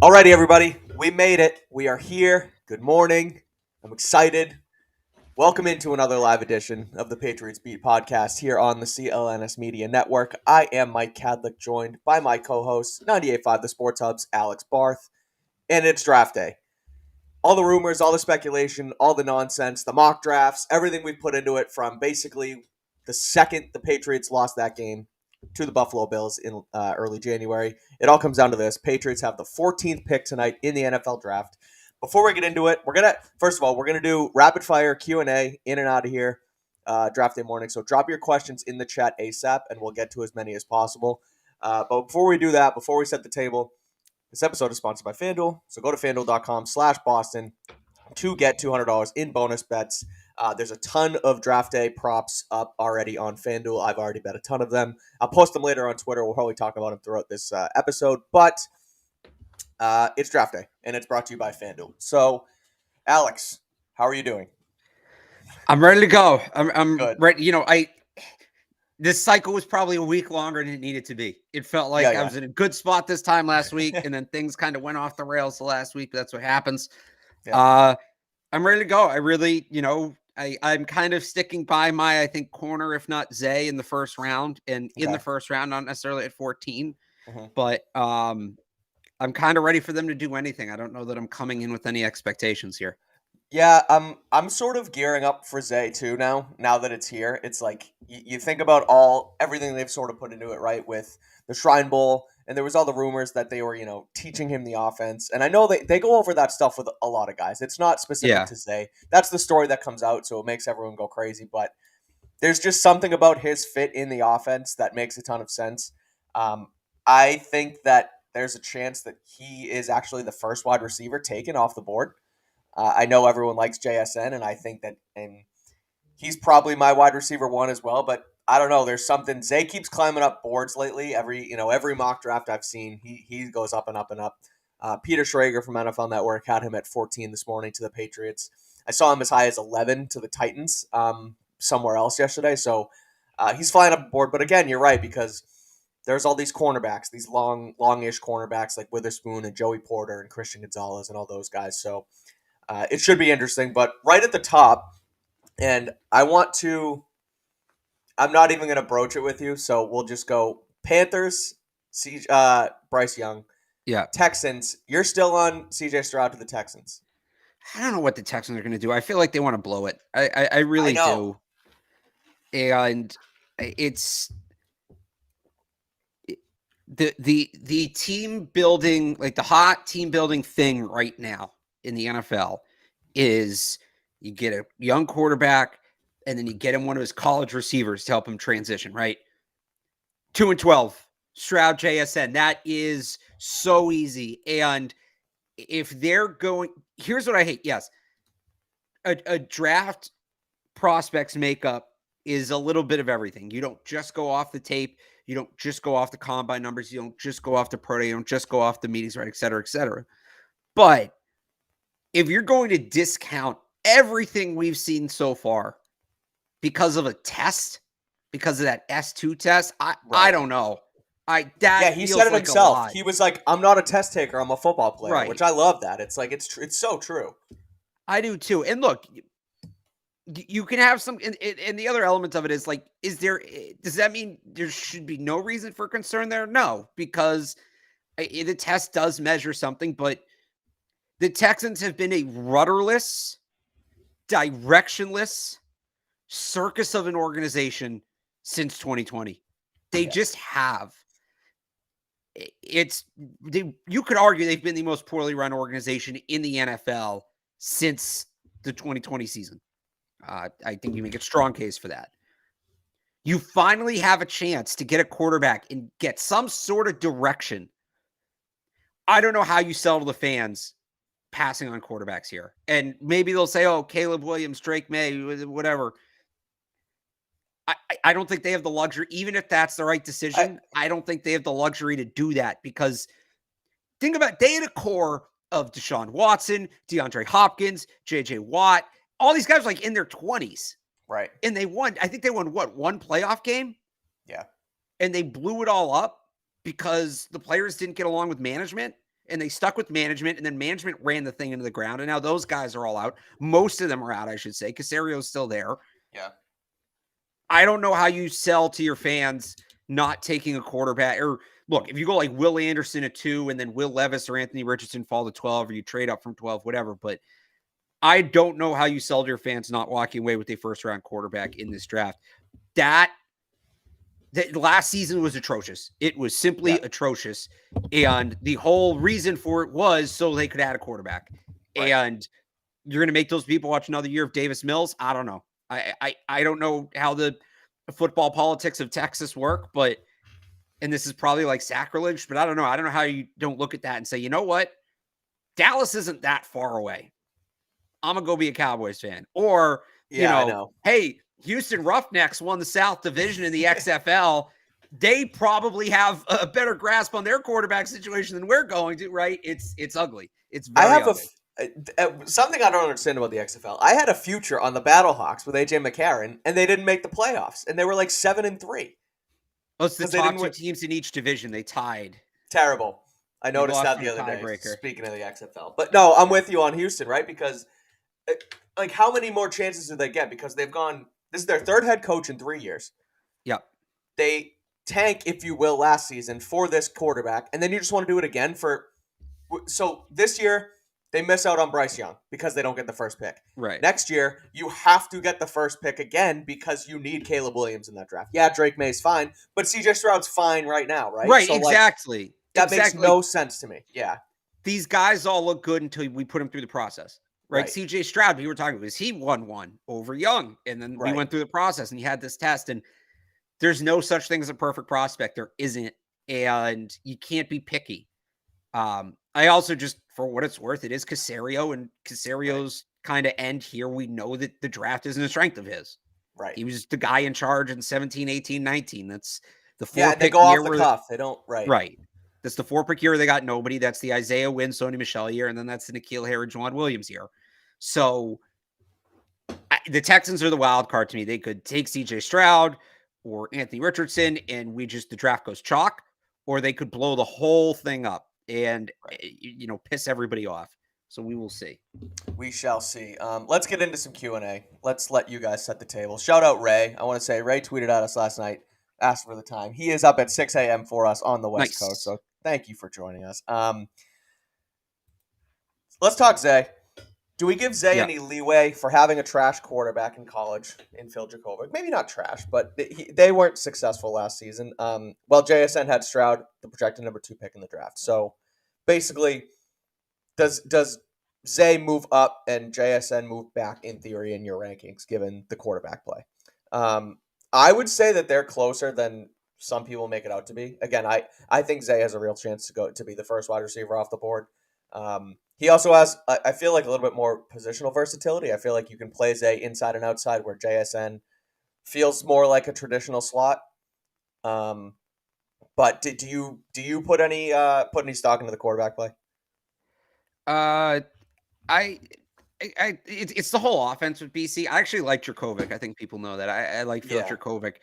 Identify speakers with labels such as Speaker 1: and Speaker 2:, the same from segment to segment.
Speaker 1: Alrighty, everybody, we made it. We are here. Good morning. I'm excited. Welcome into another live edition of the Patriots Beat Podcast here on the CLNS Media Network. I am Mike Kadlick, joined by my co-host, 98.5 The Sports Hub's Alex Barth, and it's draft day. All the rumors, all the speculation, all the nonsense, the mock drafts, everything we've put into it from basically the second the Patriots lost that game to the Buffalo Bills in early January. It all comes down to this. Patriots have the 14th pick tonight in the NFL Draft. Before we get into it, we're going to do rapid fire Q&A in and out of here draft day morning. So drop your questions in the chat ASAP, and we'll get to as many as possible. But before we do that, before we set the table, this episode is sponsored by FanDuel. So go to FanDuel.com/Boston to get $200 in bonus bets. There's a ton of draft day props up already on FanDuel. I've already bet a ton of them. I'll post them later on Twitter. We'll probably talk about them throughout this episode. But it's draft day, and it's brought to you by FanDuel. So, Alex, how are you doing?
Speaker 2: I'm ready to go. I'm
Speaker 1: Good.
Speaker 2: ready. This cycle was probably a week longer than it needed to be. It felt like I was in a good spot this time last week, and then things kind of went off the rails the last week. That's what happens. Yeah. I'm ready to go. I really, I'm kind of sticking by my, I think, corner, if not Zay, in the first round. And in the first round, not necessarily at 14. But I'm kind of ready for them to do anything. I don't know that I'm coming in with any expectations here.
Speaker 1: Yeah, I'm sort of gearing up for Zay too now that it's here. It's like you think about everything they've sort of put into it, right? With the Shrine Bowl, and there was all the rumors that they were, teaching him the offense. And I know they go over that stuff with a lot of guys. It's not specific to Zay. That's the story that comes out, so it makes everyone go crazy. But there's just something about his fit in the offense that makes a ton of sense. I think that there's a chance that he is actually the first wide receiver taken off the board. I know everyone likes JSN, and I think that he's probably my wide receiver one as well. But I don't know. There's something. Zay keeps climbing up boards lately. Every mock draft I've seen, he goes up and up and up. Peter Schrager from NFL Network had him at 14 this morning to the Patriots. I saw him as high as 11 to the Titans somewhere else yesterday. So he's flying up the board. But again, you're right, because there's all these cornerbacks, these longish cornerbacks like Witherspoon and Joey Porter and Christian Gonzalez and all those guys. So it should be interesting, but right at the top, and I'm not even going to broach it with you, so we'll just go Panthers, Bryce Young.
Speaker 2: Yeah.
Speaker 1: Texans, you're still on CJ Stroud to the Texans.
Speaker 2: I don't know what the Texans are going to do. I feel like they want to blow it. I really do. And it's the team building, like the hot team building thing right now in the NFL is you get a young quarterback and then you get him one of his college receivers to help him transition, right? 2-12, Stroud, JSN. That is so easy. And if they're going, here's what I hate. Yes. A draft prospects makeup is a little bit of everything. You don't just go off the tape. You don't just go off the combine numbers. You don't just go off the pro day. You don't just go off the meetings, right? Et cetera, et cetera. But if you're going to discount everything we've seen so far because of a test, because of that S2 test, I don't know.
Speaker 1: He said it himself. He was like, "I'm not a test taker. I'm a football player," right. Which I love that. It's like it's so true.
Speaker 2: I do too. And look, you can have some, and the other element of it is like, does that mean there should be no reason for concern there? No, because the test does measure something, but the Texans have been a rudderless, directionless circus of an organization since 2020. They just have. You could argue they've been the most poorly run organization in the NFL since the 2020 season. I think you make a strong case for that. You finally have a chance to get a quarterback and get some sort of direction. I don't know how you sell to the fans passing on quarterbacks here. And maybe they'll say, oh, Caleb Williams, Drake May, whatever. I don't think they have the luxury, even if that's the right decision. I don't think they have the luxury to do that, because think about, they had a core of Deshaun Watson, DeAndre Hopkins, JJ Watt, all these guys like in their 20s.
Speaker 1: Right.
Speaker 2: And they won, I think they won one playoff game?
Speaker 1: Yeah.
Speaker 2: And they blew it all up because the players didn't get along with management. and they stuck with management, and then management ran the thing into the ground, and now those guys are all out. Most of them are out, I should say. Casario's still there.
Speaker 1: Yeah.
Speaker 2: I don't know how you sell to your fans not taking a quarterback. Or look, if you go like Will Anderson at 2 and then Will Levis or Anthony Richardson fall to 12, or you trade up from 12, whatever. But I don't know how you sell to your fans not walking away with a first-round quarterback in this draft. That last season was atrocious. It was simply atrocious. And the whole reason for it was so they could add a quarterback. Right. And you're going to make those people watch another year of Davis Mills? I don't know. I don't know how the football politics of Texas work, but, and this is probably like sacrilege, but I don't know. I don't know how you don't look at that and say, you know what? Dallas isn't that far away. I'm going to go be a Cowboys fan. Or, you know, hey, Houston Roughnecks won the South Division in the XFL. They probably have a better grasp on their quarterback situation than we're going to, right? It's ugly. It's very ugly.
Speaker 1: Something I don't understand about the XFL. I had a future on the Battlehawks with AJ McCarron, and they didn't make the playoffs, and they were like 7-3.
Speaker 2: Oh, it's the top 2 teams in each division. They tied.
Speaker 1: Terrible. I noticed that the other day. Speaking of the XFL, but no, I'm with you on Houston, right? Because like, how many more chances do they get? Because they've gone. This is their 3rd head coach in 3 years.
Speaker 2: Yep.
Speaker 1: They tank, if you will, last season for this quarterback, and then you just want to do it again for. So this year. They miss out on Bryce Young because they don't get the first pick.
Speaker 2: Right.
Speaker 1: Next year, you have to get the first pick again because you need Caleb Williams in that draft. Yeah, Drake May's fine, but CJ Stroud's fine right now, right?
Speaker 2: Right, so exactly.
Speaker 1: That makes no sense to me. Yeah.
Speaker 2: These guys all look good until we put them through the process, right? CJ Stroud, we were talking about, he won one over Young, and then we went through the process, and he had this test, and there's no such thing as a perfect prospect. There isn't, and you can't be picky. I also just, for what it's worth, it is Casario, and Casario's kind of end here. We know that the draft isn't a strength of his.
Speaker 1: Right.
Speaker 2: He was the guy in charge in 17, 18, 19. That's the 4
Speaker 1: pick they go off the cuff. They don't,
Speaker 2: Right. That's the 4-pick year they got nobody. That's the Isaiah Wynn, Sony Michel year, and then that's the N'Keal Harry, Juwan Williams year. So the Texans are the wild card to me. They could take CJ Stroud or Anthony Richardson, and the draft goes chalk, or they could blow the whole thing up and, piss everybody off. So we will see.
Speaker 1: We shall see. Let's get into some Q&A. Let's let you guys set the table. Shout out Ray. I want to say Ray tweeted at us last night, asked for the time. He is up at 6 a.m. for us on the West Coast, so thank you for joining us. Let's talk Zay. Do we give Zay any leeway for having a trash quarterback in college in Phil Jacovic? Maybe not trash, but they weren't successful last season. Well, JSN had Stroud, the projected number 2 pick in the draft. So basically, does Zay move up and JSN move back in theory in your rankings, given the quarterback play? I would say that they're closer than some people make it out to be. Again, I think Zay has a real chance to be the first wide receiver off the board. He also has, I feel like, a little bit more positional versatility. I feel like you can play Zay inside and outside, where JSN feels more like a traditional slot. But do you put any stock into the quarterback play?
Speaker 2: It's the whole offense with BC. I actually like Dracovic. I think people know that. I like Phil Dracovic.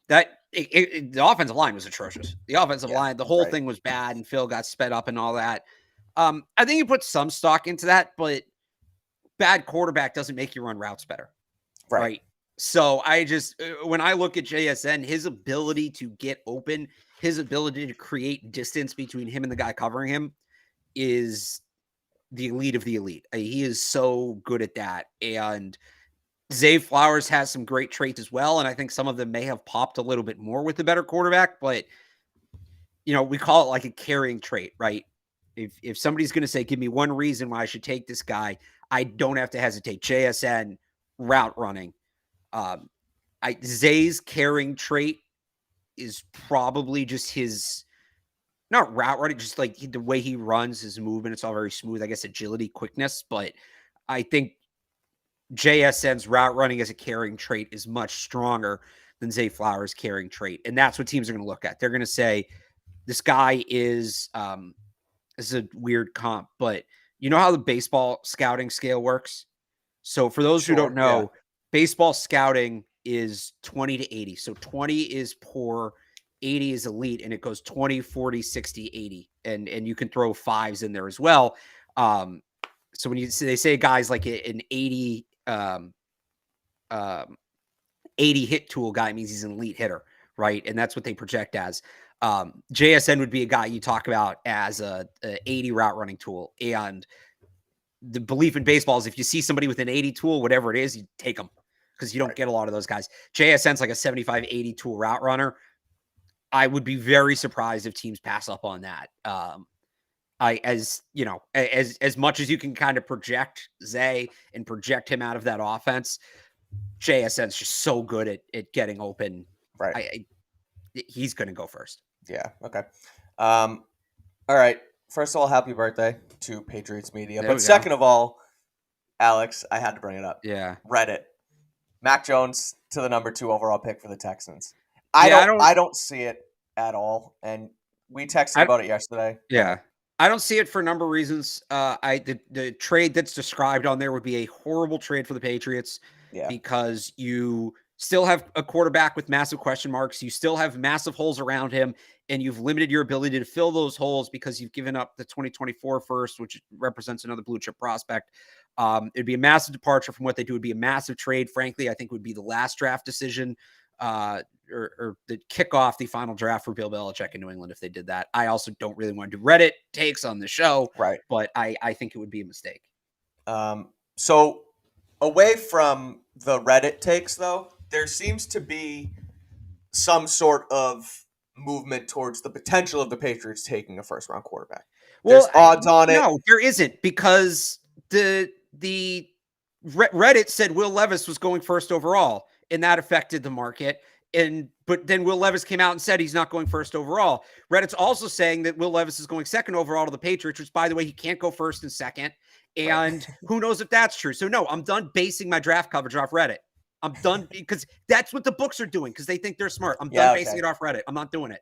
Speaker 2: The offensive line was atrocious. The offensive line, the whole thing was bad, and Phil got sped up and all that. I think you put some stock into that, but bad quarterback doesn't make you run routes better. Right. So when I look at JSN, his ability to get open, his ability to create distance between him and the guy covering him is the elite of the elite. He is so good at that. And Zay Flowers has some great traits as well. And I think some of them may have popped a little bit more with the better quarterback, but we call it like a carrying trait, right? If somebody's going to say, give me one reason why I should take this guy, I don't have to hesitate. JSN, route running. Zay's carrying trait is probably just his, not route running, just like the way he runs, his movement. It's all very smooth. I guess agility, quickness. But I think JSN's route running as a carrying trait is much stronger than Zay Flowers' carrying trait. And that's what teams are going to look at. They're going to say, this guy is, this is a weird comp, but you know how the baseball scouting scale works? So for those who don't know, baseball scouting is 20 to 80. So 20 is poor, 80 is elite, and it goes 20, 40, 60, 80. And you can throw fives in there as well. So when they say guys like an 80, 80 hit tool guy, means he's an elite hitter, right? And that's what they project as. JSN would be a guy you talk about as a 80 route running tool. And the belief in baseball is if you see somebody with an 80 tool, whatever it is, you take them, because you don't get a lot of those guys. JSN's like a 75, 80 tool route runner. I would be very surprised if teams pass up on that. As much as you can kind of project Zay and project him out of that offense, JSN's just so good at getting open.
Speaker 1: Right.
Speaker 2: He's going to go first.
Speaker 1: Yeah. Okay. All right. First of all, happy birthday to Patriots Media. But second of all, Alex, I had to bring it up.
Speaker 2: Yeah.
Speaker 1: Reddit. Mac Jones to the number 2 overall pick for the Texans. I don't see it at all. And we texted about it yesterday.
Speaker 2: Yeah. I don't see it for a number of reasons. The trade that's described on there would be a horrible trade for the Patriots.
Speaker 1: Yeah.
Speaker 2: Because you still have a quarterback with massive question marks. You still have massive holes around him, and you've limited your ability to fill those holes because you've given up the 2024 first, which represents another blue chip prospect. It'd be a massive departure from what they do. It'd be a massive trade. Frankly, I think would be the last draft decision or the kick off the final draft for Bill Belichick in New England if they did that. I also don't really want to do Reddit takes on the show,
Speaker 1: right?
Speaker 2: But I think it would be a mistake.
Speaker 1: So away from the Reddit takes, though, there seems to be some sort of movement towards the potential of the Patriots taking a first-round quarterback. There's odds on it.
Speaker 2: No, there isn't, because the Reddit said Will Levis was going first overall, and that affected the market. But then Will Levis came out and said he's not going first overall. Reddit's also saying that Will Levis is going second overall to the Patriots, which, by the way, he can't go first and second. And who knows if that's true. So, no, I'm done basing my draft coverage off Reddit. I'm done because that's what the books are doing because they think they're smart. I'm done basing it off Reddit. I'm not doing it.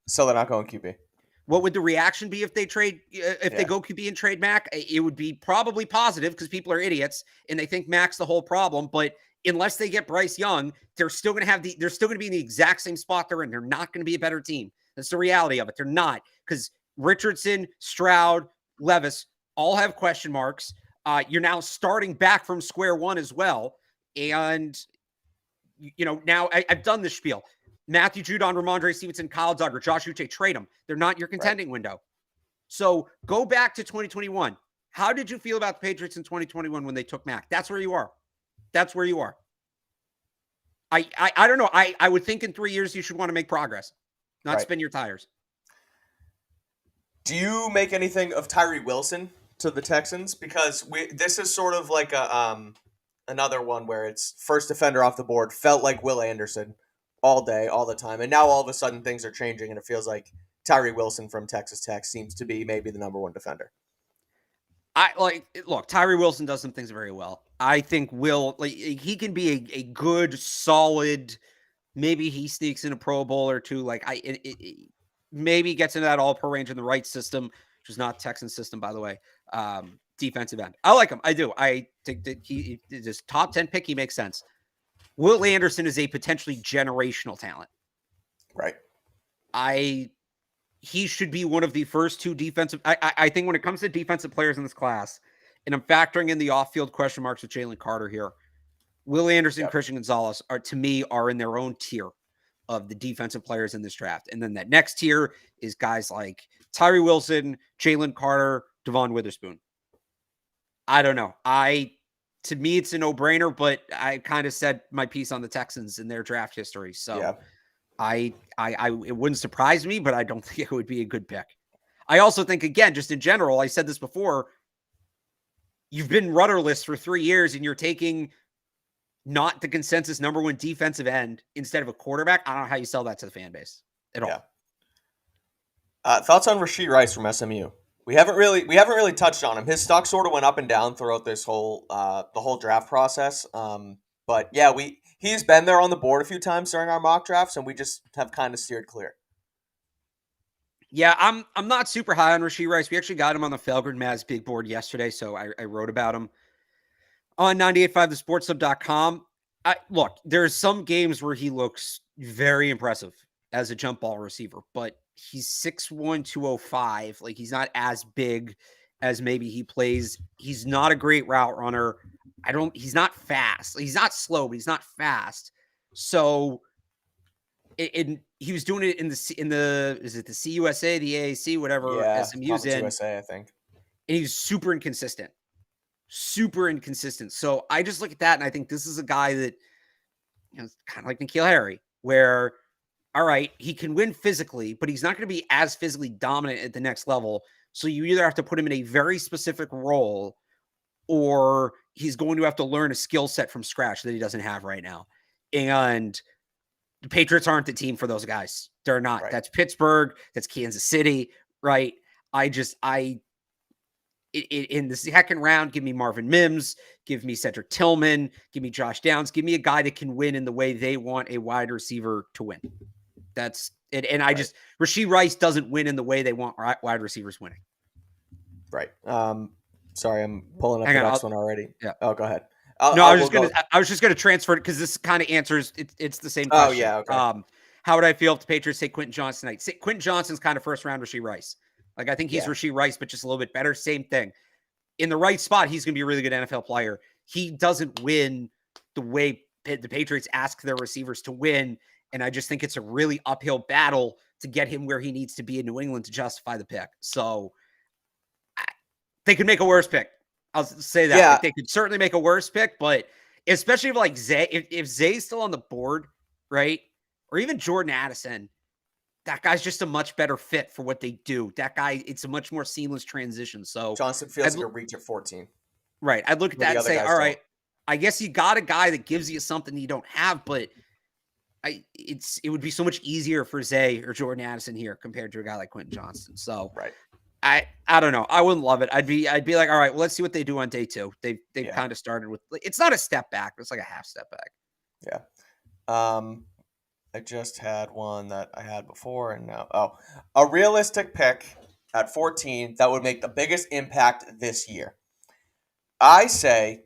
Speaker 1: So they're not going QB.
Speaker 2: What would the reaction be if they trade? If they go QB and trade Mac? It would be probably positive because people are idiots and they think Mac's the whole problem. But unless they get Bryce Young, they're still going to be in the exact same spot they're in. They're not going to be a better team. That's the reality of it. They're not, because Richardson, Stroud, Levis all have question marks. You're now starting back from square one as well. And, now I've done this spiel. Matthew Judon, Ramondre Stevenson, Kyle Duggar, Josh Uche, trade them. They're not your contending window. So go back to 2021. How did you feel about the Patriots in 2021 when they took Mac? That's where you are. I don't know. I would think in 3 years you should want to make progress, not spin your tires.
Speaker 1: Do you make anything of Tyree Wilson to the Texans? Because this is sort of like another one where it's first defender off the board, felt like Will Anderson all day, all the time. And now all of a sudden things are changing and it feels like Tyree Wilson from Texas Tech seems to be maybe the number 1 defender.
Speaker 2: Look, Tyree Wilson does some things very well. I think he can be a good, solid, maybe he sneaks in a Pro Bowl or two. Maybe gets into that all-pro range in the right system, which is not Texans system, by the way. Defensive end. I like him. I do. I think that he is this top 10 pick. He makes sense. Will Anderson is a potentially generational talent.
Speaker 1: Right.
Speaker 2: He should be one of the first 2 defensive. I think when it comes to defensive players in this class, and I'm factoring in the off-field question marks with Jalen Carter here, Will Anderson, Christian Gonzalez are in their own tier of the defensive players in this draft. And then that next tier is guys like Tyree Wilson, Jalen Carter, Devon Witherspoon. I don't know. To me, it's a no-brainer, but I kind of said my piece on the Texans in their draft history. So it wouldn't surprise me, but I don't think it would be a good pick. I also think, again, just in general, I said this before, you've been rudderless for 3 years and you're taking not the consensus number 1 defensive end instead of a quarterback. I don't know how you sell that to the fan base at all.
Speaker 1: Thoughts on Rashee Rice from SMU? We haven't really touched on him. His stock sort of went up and down throughout this whole the whole draft process. But yeah, he's been there on the board a few times during our mock drafts, and we just have kind of steered clear.
Speaker 2: Yeah, I'm not super high on Rashee Rice. We actually got him on the Felgren Maz big board yesterday, so I wrote about him on 98.5thesportshub.com. Look, there's some games where he looks very impressive, as a jump ball receiver, but he's 6'1", 205. Like, he's not as big as maybe he plays. He's not a great route runner. He's not fast. He's not slow, but he's not fast. So he was doing it in the is it the CUSA, the AAC, whatever SMU's in.
Speaker 1: USA, I think.
Speaker 2: And he's super inconsistent. So I just look at that and I think this is a guy that, it's kind of like N'Keal Harry, where, all right, he can win physically, but he's not going to be as physically dominant at the next level. So you either have to put him in a very specific role, or he's going to have to learn a skill set from scratch that he doesn't have right now. And the Patriots aren't the team for those guys. They're not. Right. That's Pittsburgh. That's Kansas City. Right. In the second round, give me Marvin Mims, give me Cedric Tillman, give me Josh Downs, give me a guy that can win in the way they want a wide receiver to win. That's it. And Rashee Rice doesn't win in the way they want wide receivers winning.
Speaker 1: Right. Sorry, I'm pulling up the next one already.
Speaker 2: Yeah.
Speaker 1: Oh, go ahead.
Speaker 2: I was just gonna transfer it because this kind of answers. It's the same question.
Speaker 1: Oh yeah. Okay.
Speaker 2: How would I feel if the Patriots say Quentin Johnston? Quentin Johnston's kind of first round Rashee Rice. Like, I think he's Rashee Rice, but just a little bit better. Same thing. In the right spot, he's going to be a really good NFL player. He doesn't win the way the Patriots ask their receivers to win, and I just think it's a really uphill battle to get him where he needs to be in New England to justify the pick. So they could make a worse pick. I'll say that.
Speaker 1: Yeah.
Speaker 2: They could certainly make a worse pick, but especially if like Zay, if Zay's still on the board, right, or even Jordan Addison, that guy's just a much better fit for what they do. That guy, it's a much more seamless transition. So
Speaker 1: Johnston feels like a reach at 14.
Speaker 2: Right. I'd look at that and say, all right, I guess you got a guy that gives you something you don't have, but it would be so much easier for Zay or Jordan Addison here compared to a guy like Quentin Johnston. So
Speaker 1: right.
Speaker 2: I don't know. I wouldn't love it. I'd be like, all right, well, let's see what they do on day 2. They've kind of started with, it's not a step back. It's like a half step back.
Speaker 1: Yeah. I just had one that I had before and now. Oh, a realistic pick at 14 that would make the biggest impact this year. I say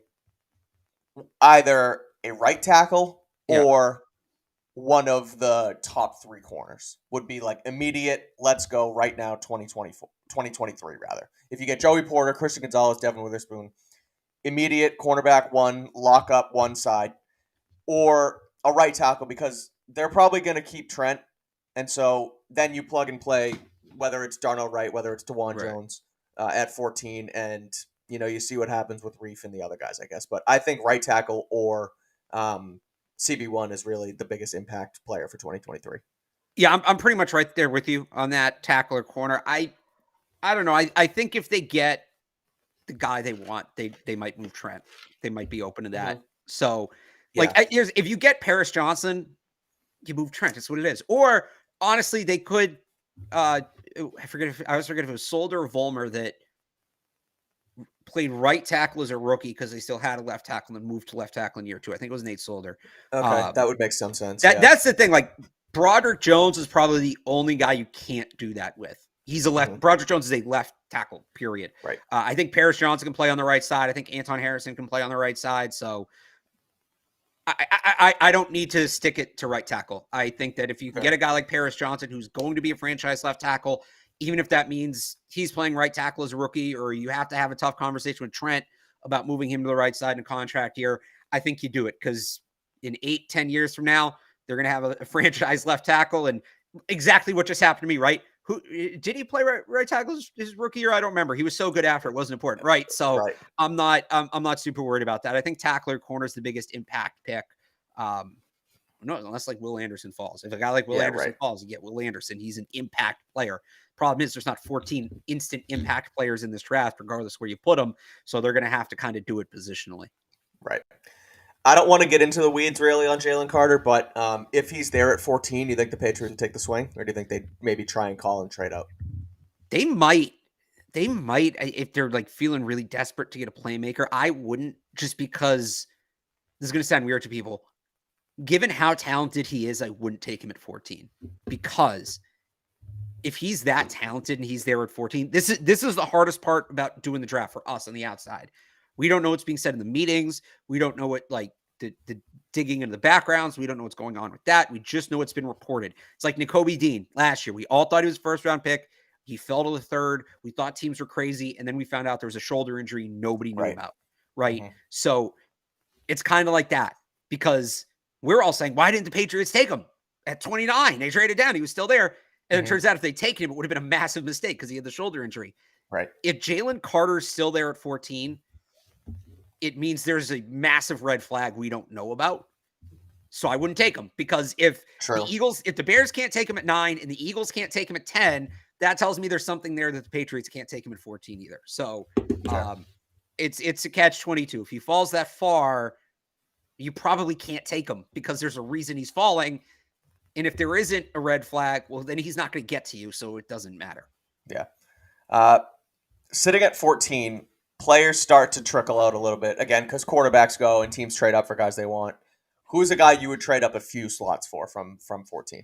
Speaker 1: either a right tackle or one of the top 3 corners would be like immediate, let's go right now, 2023 rather. If you get Joey Porter, Christian Gonzalez, Devin Witherspoon, immediate cornerback 1, lock up one side, or a right tackle because they're probably going to keep Trent, and so then you plug and play, whether it's Darnell Wright, whether it's DeJuan Jones at 14, and you see what happens with Reef and the other guys, I guess. But I think right tackle or CB1 is really the biggest impact player for 2023.
Speaker 2: Yeah, I'm pretty much right there with you on that tackle or corner. I don't know. I think if they get the guy they want, they might move Trent. They might be open to that. Mm-hmm. So, if you get Paris Johnson, you move Trent. That's what it is. Or honestly, they could. I forget if it was Solder or Vollmer that played right tackle as a rookie because they still had a left tackle and moved to left tackle in year 2. I think it was Nate Solder.
Speaker 1: Okay, that would make some sense.
Speaker 2: That's the thing. Like, Broderick Jones is probably the only guy you can't do that with. He's a left. Mm-hmm. Broderick Jones is a left tackle. Period.
Speaker 1: Right.
Speaker 2: I think Paris Johnson can play on the right side. I think Anton Harrison can play on the right side. So. I don't need to stick it to right tackle. I think that if you can get a guy like Paris Johnson, who's going to be a franchise left tackle, even if that means he's playing right tackle as a rookie, or you have to have a tough conversation with Trent about moving him to the right side in a contract year, I think you do it because in 8-10 years from now, they're going to have a franchise left tackle, and exactly what just happened to me, right? Who did he play right tackle his rookie year? I don't remember. He was so good after it wasn't important, right? So I'm not super worried about that. I think tackle or corner is the biggest impact pick. No, unless like Will Anderson falls. If a guy like Will Anderson falls, you get Will Anderson. He's an impact player. Problem is, there's not 14 instant impact players in this draft, regardless where you put them. So they're going to have to kind of do it positionally.
Speaker 1: Right. I don't want to get into the weeds really on Jalen Carter, but if he's there at 14, do you think the Patriots would take the swing, or do you think they'd maybe try and call and trade out?
Speaker 2: They might if they're like feeling really desperate to get a playmaker. I wouldn't, just because this is going to sound weird to people. Given how talented he is, I wouldn't take him at 14, because if he's that talented and he's there at 14, this is the hardest part about doing the draft for us on the outside. We don't know what's being said in the meetings. We don't know what, like, the digging into the backgrounds. We don't know what's going on with that. We just know it's been reported. It's like Nakobe Dean last year. We all thought he was a first-round pick. He fell to the third. We thought teams were crazy, and then we found out there was a shoulder injury nobody knew about, right? Mm-hmm. So it's kind of like that, because we're all saying, why didn't the Patriots take him at 29? They traded down. He was still there. And it turns out if they'd taken him, it would have been a massive mistake because he had the shoulder injury.
Speaker 1: Right.
Speaker 2: If Jalen Carter's still there at 14, it means there's a massive red flag we don't know about. So I wouldn't take him, because if the Bears can't take him at 9 and the Eagles can't take him at 10, that tells me there's something there that the Patriots can't take him at 14 either. So it's a catch-22. If he falls that far, you probably can't take him because there's a reason he's falling. And if there isn't a red flag, well, then he's not going to get to you, so it doesn't matter.
Speaker 1: Yeah. Sitting at 14, players start to trickle out a little bit, again, because quarterbacks go and teams trade up for guys they want. Who's a guy you would trade up a few slots for from 14?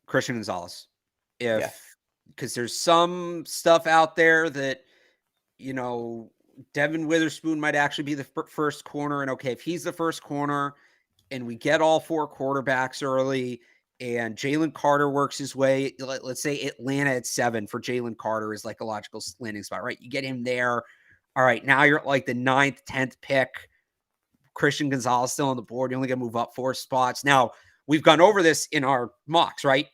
Speaker 2: Christian Gonzalez. Because there's some stuff out there that, Devin Witherspoon might actually be the first corner. And okay, if he's the first corner and we get all 4 quarterbacks early and Jalen Carter works his way, let's say Atlanta at 7 for Jalen Carter is like a logical landing spot, right? You get him there. All right, now you're at like the 9th, 10th pick. Christian Gonzalez still on the board. You're only going to move up 4 spots. Now, we've gone over this in our mocks, right?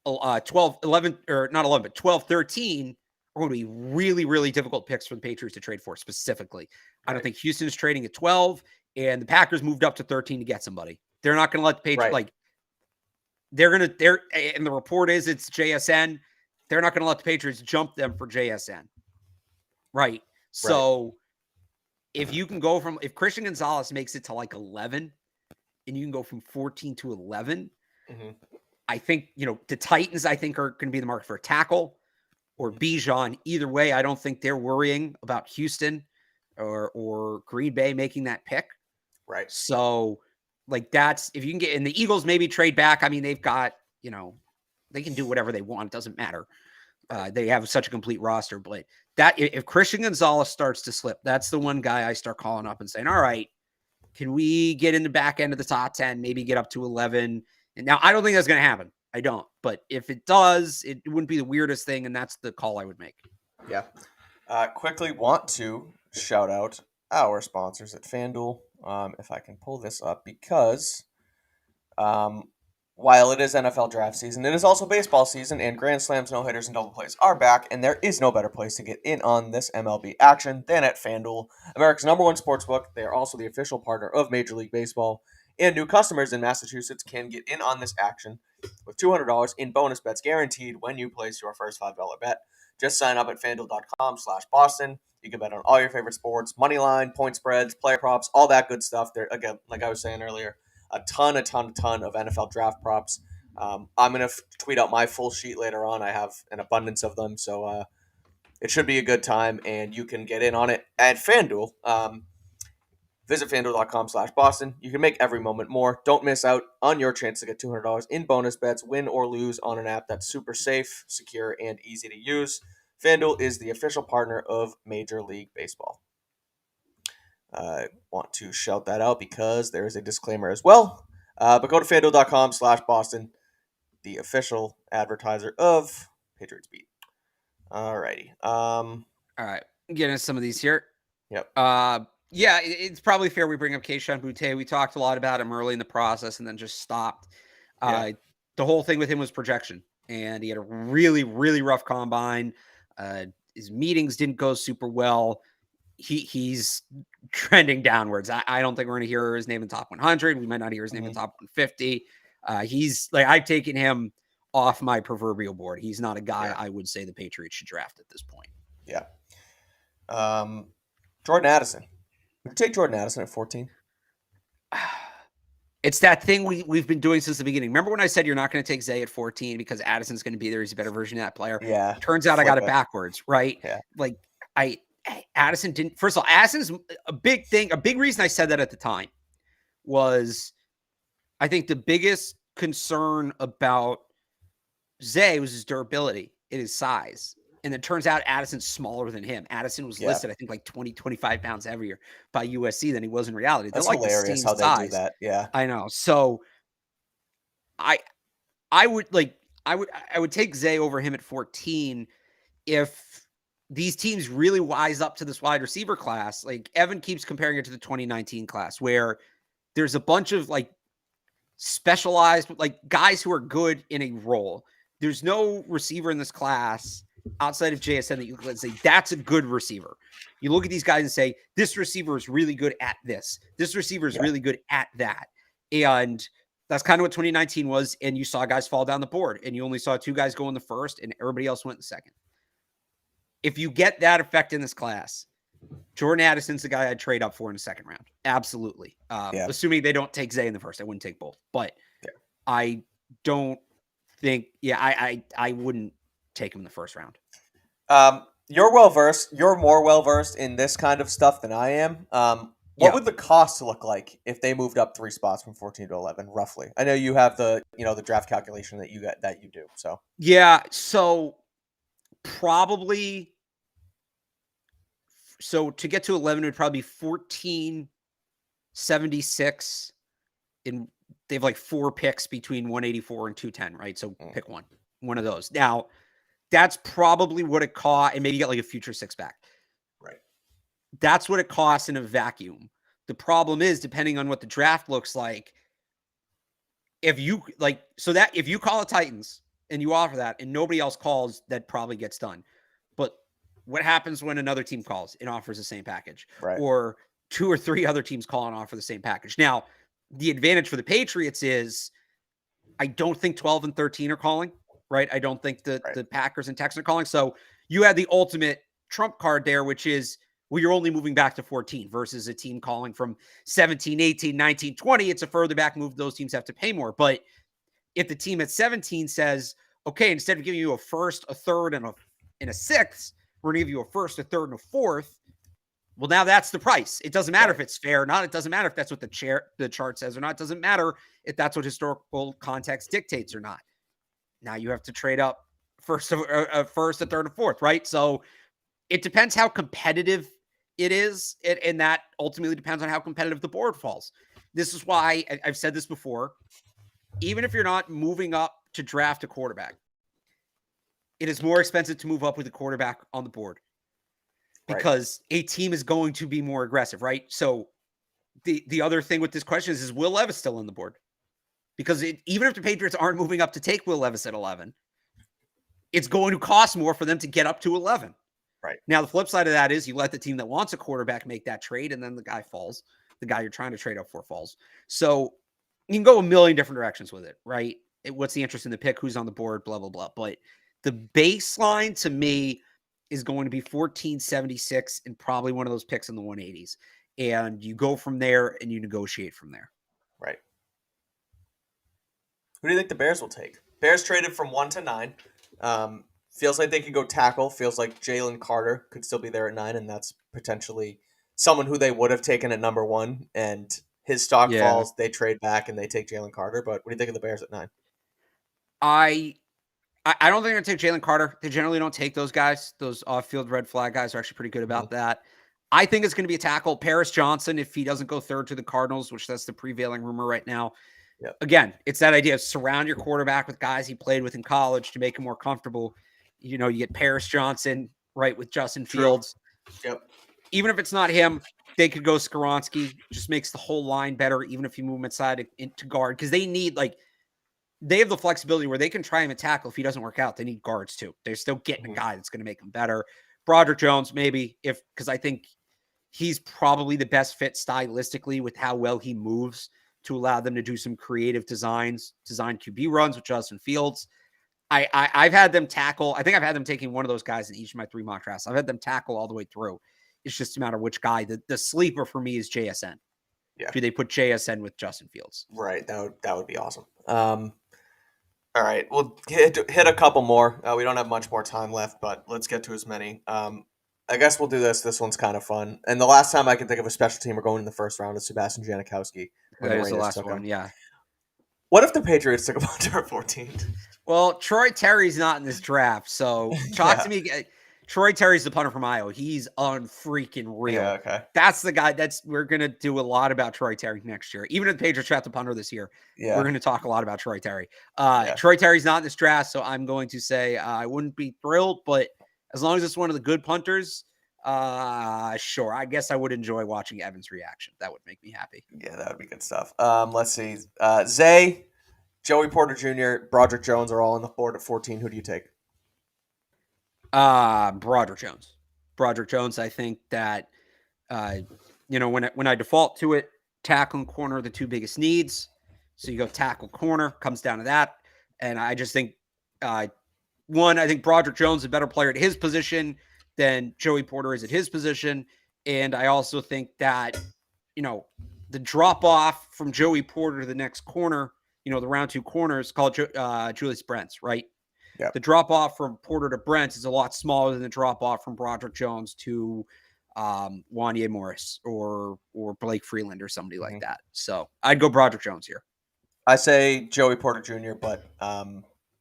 Speaker 2: 12, 11, or not 11, but 12, 13 are going to be really, really difficult picks for the Patriots to trade for specifically. Right. I don't think Houston is trading at 12, and the Packers moved up to 13 to get somebody. They're not going to let the Patriots, and the report is it's JSN. They're not going to let the Patriots jump them for JSN. Right. So if you can go if Christian Gonzalez makes it to like 11 and you can go from 14 to 11, I think, the Titans, I think, are going to be the market for a tackle or Bijan. Either way, I don't think they're worrying about Houston or Green Bay making that pick.
Speaker 1: Right.
Speaker 2: So, that's, if you can get, and the Eagles maybe trade back. I mean, they've got, they can do whatever they want. It doesn't matter. They have such a complete roster. But if Christian Gonzalez starts to slip, that's the one guy I start calling up and saying, all right, can we get in the back end of the top 10, maybe get up to 11? And now I don't think that's going to happen. I don't. But if it does, it wouldn't be the weirdest thing, and that's the call I would make.
Speaker 1: Yeah. Quickly want to shout out our sponsors at FanDuel, if I can pull this up, because while it is NFL draft season, it is also baseball season, and grand slams, no-hitters, and double plays are back, and there is no better place to get in on this MLB action than at FanDuel, America's #1 sportsbook. They are also the official partner of Major League Baseball, and new customers in Massachusetts can get in on this action with $200 in bonus bets guaranteed when you place your first $5 bet. Just sign up at FanDuel.com/Boston. You can bet on all your favorite sports, money line, point spreads, player props, all that good stuff. There, again, like I was saying earlier, a ton of NFL draft props. I'm going to tweet out my full sheet later on. I have an abundance of them, so it should be a good time, and you can get in on it at FanDuel. Visit FanDuel.com/Boston. You can make every moment more. Don't miss out on your chance to get $200 in bonus bets, win or lose, on an app that's super safe, secure, and easy to use. FanDuel is the official partner of Major League Baseball. I want to shout that out because there is a disclaimer as well. But go to FanDuel.com/Boston, the official advertiser of Patriots Beat. Alrighty.
Speaker 2: All right. Getting into some of these here.
Speaker 1: Yep.
Speaker 2: Yeah, it's probably fair we bring up Keyshawn Boutte. We talked a lot about him early in the process and then just stopped. The whole thing with him was projection, and he had a really, really rough combine. His meetings didn't go super well. He's trending downwards. I don't think we're going to hear his name in top 100. We might not hear his name in top 150. He's like, I've taken him off my proverbial board. He's not a guy I would say the Patriots should draft at this point.
Speaker 1: Yeah. Jordan Addison. Would you take Jordan Addison at 14?
Speaker 2: It's that thing we've been doing since the beginning. Remember when I said you're not going to take Zay at 14 because Addison's going to be there? He's a better version of that player.
Speaker 1: Yeah.
Speaker 2: Turns out I got it backwards, right?
Speaker 1: Yeah.
Speaker 2: Like Addison didn't. First of all, Addison's a big thing. A big reason I said that at the time was I think the biggest concern about Zay was his durability and his size. And it turns out Addison's smaller than him. Addison was listed, I think, like 20, 25 pounds heavier by USC than he was in reality. They're
Speaker 1: That's
Speaker 2: like the
Speaker 1: hilarious
Speaker 2: same
Speaker 1: how they do
Speaker 2: size.
Speaker 1: that. Yeah.
Speaker 2: I know. So I would take Zay over him at 14 if these teams really wise up to this wide receiver class. Like Evan keeps comparing it to the 2019 class where there's a bunch of like specialized, like guys who are good in a role. There's no receiver in this class outside of JSN that you can say that's a good receiver. You look at these guys and say, this receiver is really good at this. This receiver is really good at that. And that's kind of what 2019 was. And you saw guys fall down the board and you only saw 2 guys go in the first and everybody else went in the second. If you get that effect in this class, Jordan Addison's the guy I'd trade up for in the second round. Absolutely. Assuming they don't take Zay in the first. I wouldn't take both. But I don't think, I wouldn't take him in the first round.
Speaker 1: You're well-versed. You're more well-versed in this kind of stuff than I am. What would the cost look like if they moved up 3 spots from 14 to 11, roughly? I know you have the draft calculation that you do. So
Speaker 2: yeah, so probably. So to get to 11 would probably be 1476. And they have like 4 picks between 184 and 210, right? So pick one of those. Now, that's probably what it cost, and maybe you get like a future 6 back.
Speaker 1: Right.
Speaker 2: That's what it costs in a vacuum. The problem is, depending on what the draft looks like, if you call the Titans and you offer that and nobody else calls, that probably gets done. But what happens when another team calls and offers the same package?
Speaker 1: Right.
Speaker 2: Or 2 or 3 other teams call and offer the same package? Now, the advantage for the Patriots is I don't think 12 and 13 are calling, right? I don't think the Packers and Texans are calling. So you had the ultimate trump card there, which is, well, you're only moving back to 14 versus a team calling from 17, 18, 19, 20. It's a further back move. Those teams have to pay more. But if the team at 17 says, okay, instead of giving you a first, a third, and a sixth, we're going to give you a first, a third, and a fourth. Well, now that's the price. It doesn't matter if it's fair or not. It doesn't matter if that's what the chart says or not. It doesn't matter if that's what historical context dictates or not. Now you have to trade up first, a third, a fourth, right? So it depends how competitive it is, and that ultimately depends on how competitive the board falls. This is why I've said this before. Even if you're not moving up to draft a quarterback, it is more expensive to move up with a quarterback on the board because a team is going to be more aggressive, right? So the other thing with this question is Will Levis still on the board? Because even if the Patriots aren't moving up to take Will Levis at 11, it's going to cost more for them to get up to 11.
Speaker 1: Right.
Speaker 2: Now, the flip side of that is you let the team that wants a quarterback make that trade, and then the guy falls. The guy you're trying to trade up for falls. So you can go a million different directions with it, right? What's the interest in the pick? Who's on the board? Blah, blah, blah. But the baseline to me is going to be 1476 and probably one of those picks in the 180s. And you go from there and you negotiate from there.
Speaker 1: Right. Who do you think the Bears will take? Bears traded from 1 to 9. Feels like they could go tackle. Feels like Jalen Carter could still be there at 9, and that's potentially someone who they would have taken at number 1. And his stock falls. They trade back and they take Jalen Carter. But what do you think of the Bears at 9?
Speaker 2: I don't think they're going to take Jalen Carter. They generally don't take those guys. Those off-field red flag guys are actually pretty good about that. I think it's going to be a tackle. Paris Johnson, if he doesn't go third to the Cardinals, which that's the prevailing rumor right now.
Speaker 1: Yep.
Speaker 2: Again, it's that idea of surround your quarterback with guys he played with in college to make him more comfortable. You get Paris Johnson, right, with Justin Fields.
Speaker 1: Yep.
Speaker 2: Even if it's not him, they could go Skoronski. Just makes the whole line better, even if you move him inside into guard. Because they need, they have the flexibility where they can try him and tackle if he doesn't work out. They need guards, too. They're still getting a guy that's going to make them better. Broderick Jones, maybe, because I think he's probably the best fit stylistically with how well he moves to allow them to do some creative design QB runs with Justin Fields. I've had them tackle. I think I've had them taking one of those guys in each of my 3 mock drafts. I've had them tackle all the way through. It's just a matter of which guy. The sleeper for me is JSN.
Speaker 1: Yeah.
Speaker 2: Do they put JSN with Justin Fields?
Speaker 1: Right. That would be awesome. All right. We'll hit a couple more. We don't have much more time left, but let's get to as many. I guess we'll do this. This one's kind of fun. And the last time I can think of a special teamer going in the first round is Sebastian Janikowski.
Speaker 2: That is the last one, yeah.
Speaker 1: What if the Patriots took him on to 14?
Speaker 2: Well, Troy Terry's not in this draft, so talk to me. Troy Terry's the punter from Iowa. He's unfreaking real.
Speaker 1: Yeah, okay.
Speaker 2: That's the guy. We're gonna do a lot about Troy Terry next year. Even if the Patriots draft a punter this year, we're gonna talk a lot about Troy Terry. Troy Terry's not in this draft, so I'm going to say I wouldn't be thrilled, but as long as it's one of the good punters, sure. I guess I would enjoy watching Evan's reaction. That would make me happy.
Speaker 1: Yeah, that would be good stuff. Let's see. Zay, Joey Porter Jr., Broderick Jones are all on the board at 14. Who do you take?
Speaker 2: Broderick Jones. Broderick Jones, I think that, when I default to it, tackle and corner are the two biggest needs. So you go tackle corner, comes down to that. And I just think, I think Broderick Jones is a better player at his position than Joey Porter is at his position. And I also think that, the drop off from Joey Porter to the next corner, the round two corners called Julius Brents, right?
Speaker 1: Yeah.
Speaker 2: The drop off from Porter to Brents is a lot smaller than the drop off from Broderick Jones to Wanya Morris or Blake Freeland or somebody like that. So I'd go Broderick Jones here.
Speaker 1: I say Joey Porter Jr., but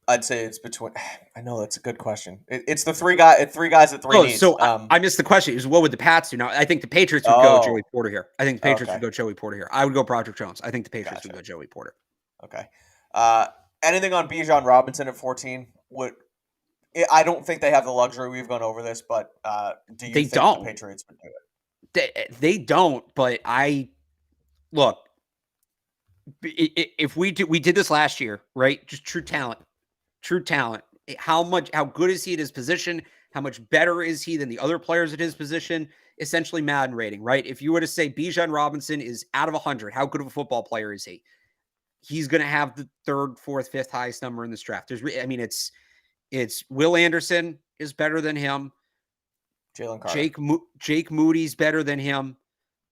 Speaker 1: I'd say it's between. I know that's a good question. It's the three guys at three needs.
Speaker 2: So I missed the question. Is what would the Pats do now? I think the Patriots would go Joey Porter here. I think the Patriots would go Joey Porter here. I would go Broderick Jones. I think the Patriots would go Joey Porter.
Speaker 1: Okay. Anything on Bijan Robinson at 14? I don't think they have the luxury. We've gone over this, but do you think the Patriots would do
Speaker 2: it? They don't, but look. If we did this last year, right? Just true talent. How good is he at his position? How much better is he than the other players at his position? Essentially Madden rating, right? If you were to say Bijan Robinson is out of 100, how good of a football player is he? He's going to have the third, fourth, fifth highest number in this draft. It's Will Anderson is better than him.
Speaker 1: Jalen Carter.
Speaker 2: Jake Moody's better than him.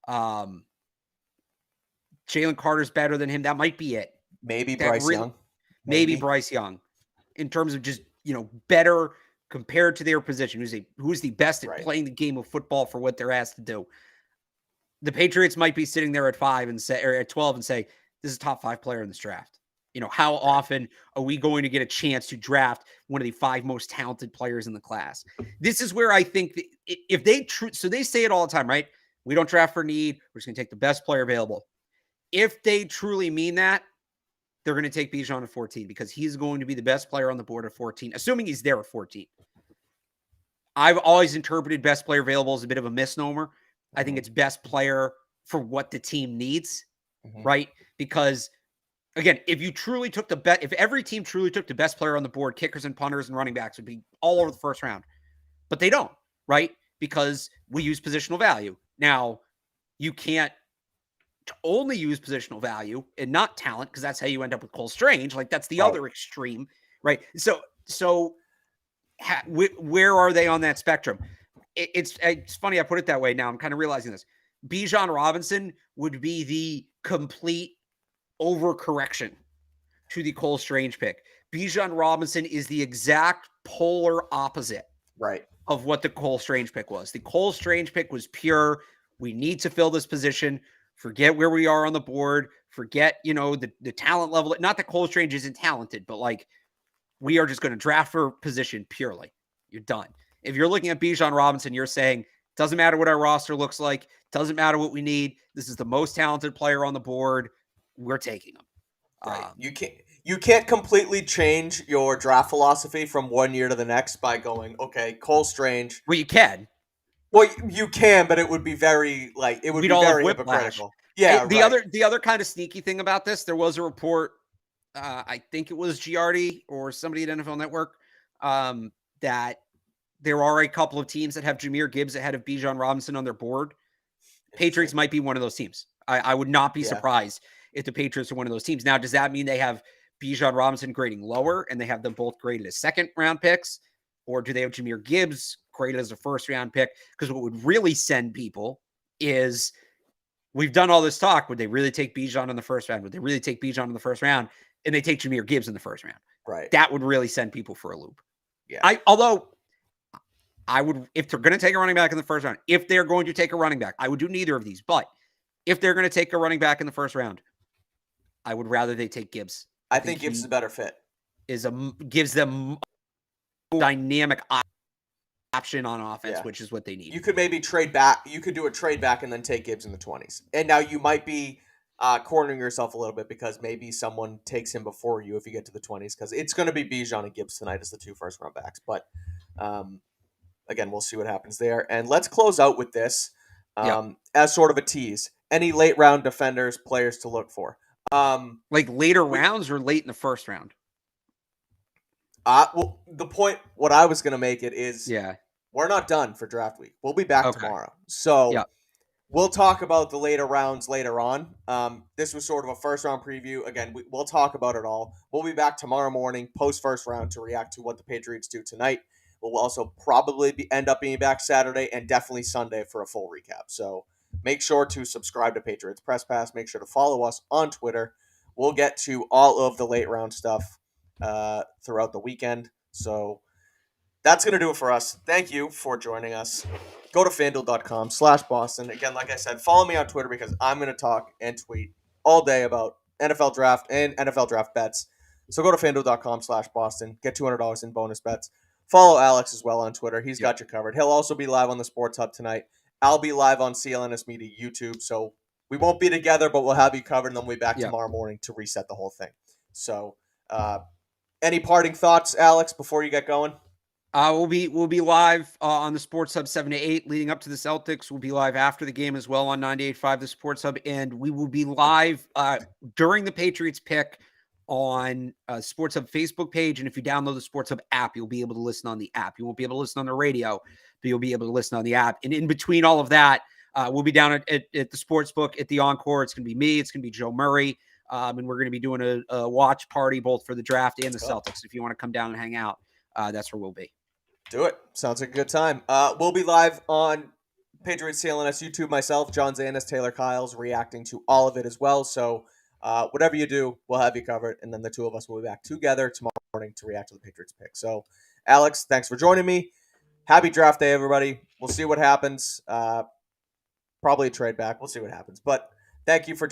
Speaker 2: Jalen Carter's better than him. That might be it.
Speaker 1: Maybe Bryce Young.
Speaker 2: Maybe Bryce Young. In terms of just, better compared to their position. Who's the best at playing the game of football for what they're asked to do. The Patriots might be sitting there at 5 and say, or at 12 and say, this is a top 5 player in this draft. How often are we going to get a chance to draft one of the 5 most talented players in the class? This is where I think that if they so they say it all the time, right? We don't draft for need. We're just going to take the best player available. If they truly mean that, they're going to take Bijan at 14 because he's going to be the best player on the board at 14, assuming he's there at 14. I've always interpreted best player available as a bit of a misnomer. I think it's best player for what the team needs, right? Because, again, if every team truly took the best player on the board, kickers and punters and running backs would be all over the first round. But they don't, right? Because we use positional value. Now, you can't only use positional value and not talent, because that's how you end up with Cole Strange. Like, that's the other extreme, right? So where are they on that spectrum? It's funny I put it that way now. I'm kind of realizing this. Bijan Robinson would be the complete overcorrection to the Cole Strange pick. Bijan Robinson is the exact polar opposite of what the Cole Strange pick was. The Cole Strange pick was pure. We need to fill this position. Forget where we are on the board. Forget, the talent level. Not that Cole Strange isn't talented, but we are just going to draft for position purely. You're done. If you're looking at Bijan Robinson, you're saying, doesn't matter what our roster looks like. Doesn't matter what we need. This is the most talented player on the board. We're taking him.
Speaker 1: Right. You can't completely change your draft philosophy from one year to the next by going, okay, Cole Strange.
Speaker 2: Well, you can.
Speaker 1: Well, you can, but it would be very very hypocritical. Yeah.
Speaker 2: The other kind of sneaky thing about this, there was a report. I think it was Giardi or somebody at NFL Network, that there are a couple of teams that have Jahmyr Gibbs ahead of Bijan Robinson on their board. Patriots might be one of those teams. I would not be surprised if the Patriots are one of those teams. Now, does that mean they have Bijan Robinson grading lower and they have them both graded as second round picks? Or do they have Jahmyr Gibbs graded as a first round pick? Because what would really send people is, we've done all this talk. Would they really take Bijan in the first round? Would they really take Bijan in the first round? And they take Jahmyr Gibbs in the first round.
Speaker 1: Right.
Speaker 2: That would really send people for a loop.
Speaker 1: Yeah.
Speaker 2: Although I would, if they're going to take a running back in the first round, if they're going to take a running back, I would do neither of these. But if they're going to take a running back in the first round, I would rather they take Gibbs.
Speaker 1: I think Gibbs is a better fit.
Speaker 2: gives them a dynamic option on offense, which is what they need.
Speaker 1: You could maybe trade back. You could do a trade back and then take Gibbs in the 20s. And now you might be cornering yourself a little bit because maybe someone takes him before you if you get to the 20s, because it's going to be Bijan and Gibbs tonight as the 2 first-round backs. But again, we'll see what happens there. And let's close out with this as sort of a tease. Any late-round defenders, players to look for?
Speaker 2: Like later rounds or late in the first round?
Speaker 1: Well, the point, what I was going to make it is we're not done for draft week. We'll be back tomorrow. So we'll talk about the later rounds later on. This was sort of a first-round preview. Again, we'll talk about it all. We'll be back tomorrow morning, post-first round, to react to what the Patriots do tonight. We'll also probably end up being back Saturday and definitely Sunday for a full recap. So make sure to subscribe to Patriots Press Pass. Make sure to follow us on Twitter. We'll get to all of the late-round stuff throughout the weekend. So that's going to do it for us. Thank you for joining us. Go to FanDuel.com/Boston. Again, like I said, follow me on Twitter because I'm going to talk and tweet all day about NFL draft and NFL draft bets. So go to FanDuel.com/Boston. Get $200 in bonus bets. Follow Alex as well on Twitter. He's got you covered. He'll also be live on the Sports Hub tonight. I'll be live on CLNS Media YouTube. So we won't be together, but we'll have you covered, and then we'll be back tomorrow morning to reset the whole thing. So any parting thoughts, Alex, before you get going?
Speaker 2: We'll be live on the Sports Hub 7 to 8 leading up to the Celtics. We'll be live after the game as well on 98.5 the Sports Hub, and we will be live during the Patriots pick on Sports Hub Facebook page. And if you download the Sports Hub app, you'll be able to listen on the app. You won't be able to listen on the radio, but you'll be able to listen on the app. And in between all of that, we'll be down at the sports book at the Encore. It's going to be me. It's going to be Joe Murray. And we're going to be doing a watch party both for the draft and the Celtics. If you want to come down and hang out, that's where we'll be.
Speaker 1: Do it. Sounds like a good time. We'll be live on Patriots CLNS YouTube, myself, John Zanis, Taylor Kyles, reacting to all of it as well. So whatever you do, we'll have you covered. And then the two of us will be back together tomorrow morning to react to the Patriots pick. So, Alex, thanks for joining me. Happy draft day, everybody. We'll see what happens. Probably a trade back. We'll see what happens. But thank you for